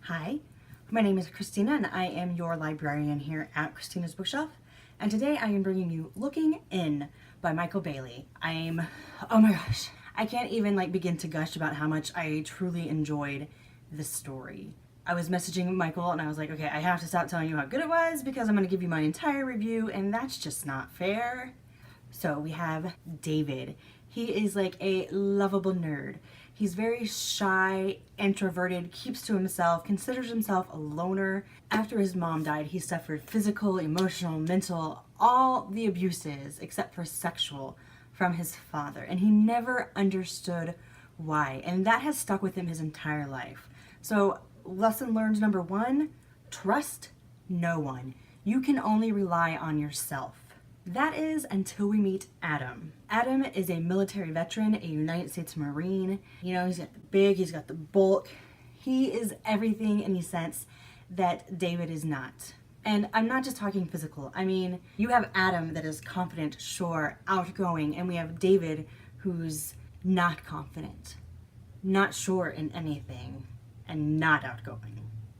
Hi, my name is Christina and I am your librarian here at Christina's Bookshelf. And today I am bringing you Looking In by Michael Bailey. Oh my gosh, I can't even begin to gush about how much I truly enjoyed this story. I was messaging Michael and I was like, okay, I have to stop telling you how good it was because I'm going to give you my entire review and that's just not fair. So we have David. He is like a lovable nerd. He's very shy, introverted, keeps to himself, considers himself a loner. After his mom died, he suffered physical, emotional, mental, all the abuses except for sexual from his father. And he never understood why. And that has stuck with him his entire life. So lesson learned number one, trust no one. You can only rely on yourself. That is until we meet Adam. Adam is a military veteran, a United States Marine. You know, he's got the big, he's got the bulk. He is everything in a sense that David is not. And I'm not just talking physical. I mean, you have Adam that is confident, sure, outgoing, and we have David who's not confident, not sure in anything, and not outgoing.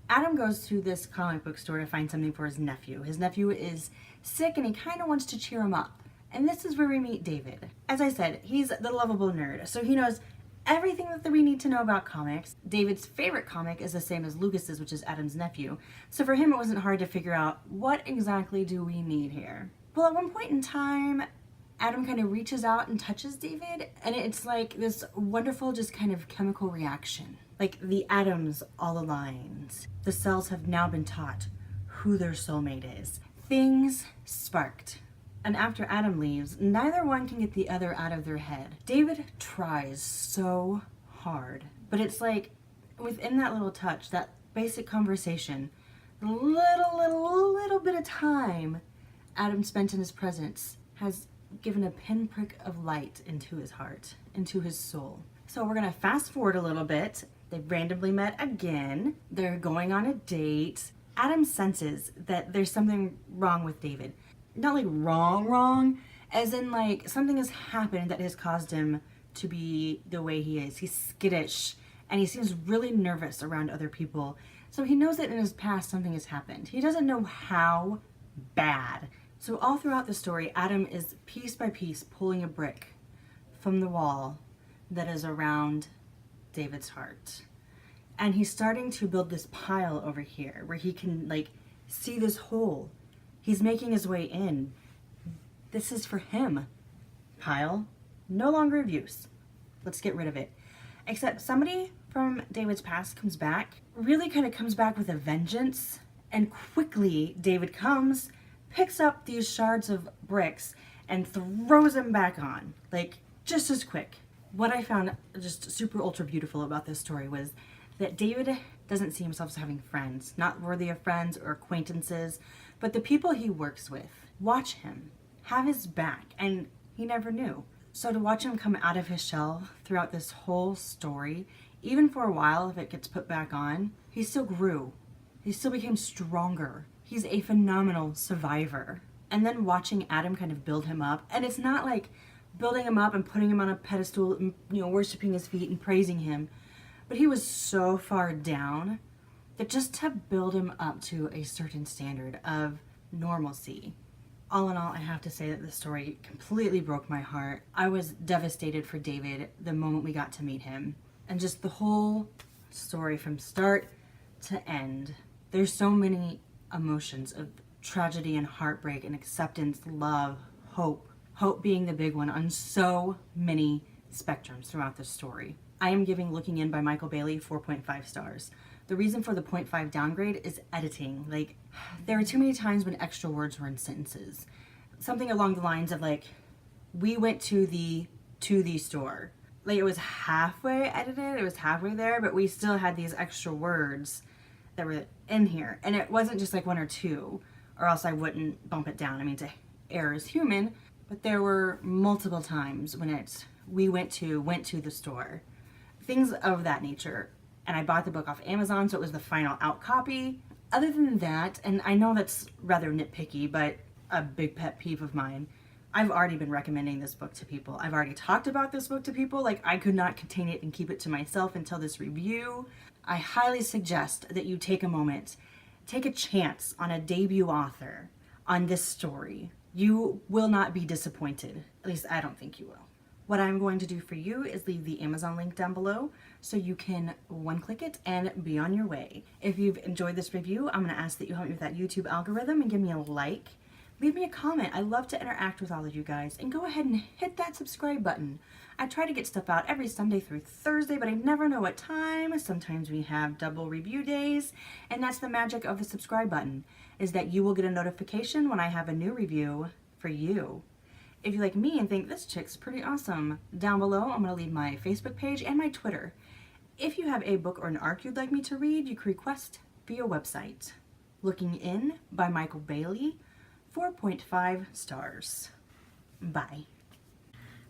Adam goes to this comic book store to find something for his nephew. His nephew is sick and he kind of wants to cheer him up. And this is where we meet David. As I said, he's the lovable nerd, so he knows everything that we need to know about comics. David's favorite comic is the same as Lucas's, which is Adam's nephew. So for him, it wasn't hard to figure out what exactly do we need here. Well, at one point in time, Adam kind of reaches out and touches David, and it's like this wonderful just kind of chemical reaction. Like the atoms all aligned. The cells have now been taught who their soulmate is. Things sparked. And after Adam leaves, neither one can get the other out of their head. David tries so hard, but it's like within that little touch, that basic conversation, the little bit of time Adam spent in his presence has given a pinprick of light into his heart, into his soul. So we're gonna fast forward a little bit. They randomly met again. They're going on a date. Adam senses that there's something wrong with David. Not like wrong, as in like something has happened that has caused him to be the way he is. He's skittish and he seems really nervous around other people. So he knows that in his past something has happened. He doesn't know how bad. So all throughout the story, Adam is piece by piece pulling a brick from the wall that is around David's heart. And he's starting to build this pile over here where he can see this hole. He's making his way in. This is for him. Pile, no longer of use. Let's get rid of it. Except somebody from David's past comes back, really kind of comes back with a vengeance, and quickly David comes, picks up these shards of bricks and throws them back on, just as quick. What I found just super ultra beautiful about this story was that David doesn't see himself as having friends, not worthy of friends or acquaintances, but the people he works with watch him, have his back, and he never knew. So to watch him come out of his shell throughout this whole story, even for a while if it gets put back on, he still grew. He still became stronger. He's a phenomenal survivor. And then watching Adam kind of build him up, and it's not like building him up and putting him on a pedestal and worshiping his feet and praising him, but he was so far down that just to build him up to a certain standard of normalcy. All in all, I have to say that the story completely broke my heart. I was devastated for David the moment we got to meet him, and just the whole story from start to end. There's so many emotions of tragedy and heartbreak and acceptance, love, hope. Hope being the big one on so many spectrums throughout the story. I am giving Looking In by Michael Bailey 4.5 stars. The reason for the 0.5 downgrade is editing. There were too many times when extra words were in sentences. Something along the lines of we went to the store. It was halfway edited, it was halfway there, but we still had these extra words that were in here. And it wasn't just one or two, or else I wouldn't bump it down. I mean, to err is human, but there were multiple times when we went to the store. Things of that nature. And I bought the book off Amazon, so it was the final out copy. Other than that, and I know that's rather nitpicky, but a big pet peeve of mine, I've already been recommending this book to people. I've already talked about this book to people. I could not contain it and keep it to myself until this review. I highly suggest that you take a moment, take a chance on a debut author on this story. You will not be disappointed. At least I don't think you will. What I'm going to do for you is leave the Amazon link down below so you can one-click it and be on your way. If you've enjoyed this review, I'm going to ask that you help me with that YouTube algorithm and give me a like. Leave me a comment. I love to interact with all of you guys. And go ahead and hit that subscribe button. I try to get stuff out every Sunday through Thursday, but I never know what time. Sometimes we have double review days. And that's the magic of the subscribe button, is that you will get a notification when I have a new review for you. If you like me and think this chick's pretty awesome, down below I'm going to leave my Facebook page and my Twitter. If you have a book or an arc you'd like me to read, you can request via website. Looking In by Michael Bailey, 4.5 stars. Bye.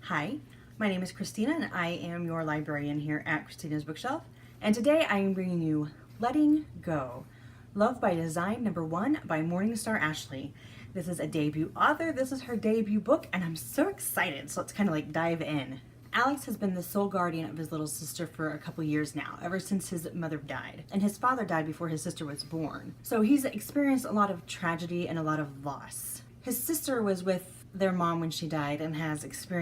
Hi, my name is Christina and I am your librarian here at Christina's Bookshelf. And today I am bringing you Letting Go, Love by Design #1 by Morningstar Ashley. This is a debut author. This is her debut book and I'm so excited. So let's kind of like dive in. Alex has been the sole guardian of his little sister for a couple years now, ever since his mother died. And his father died before his sister was born. So he's experienced a lot of tragedy and a lot of loss. His sister was with their mom when she died and has experienced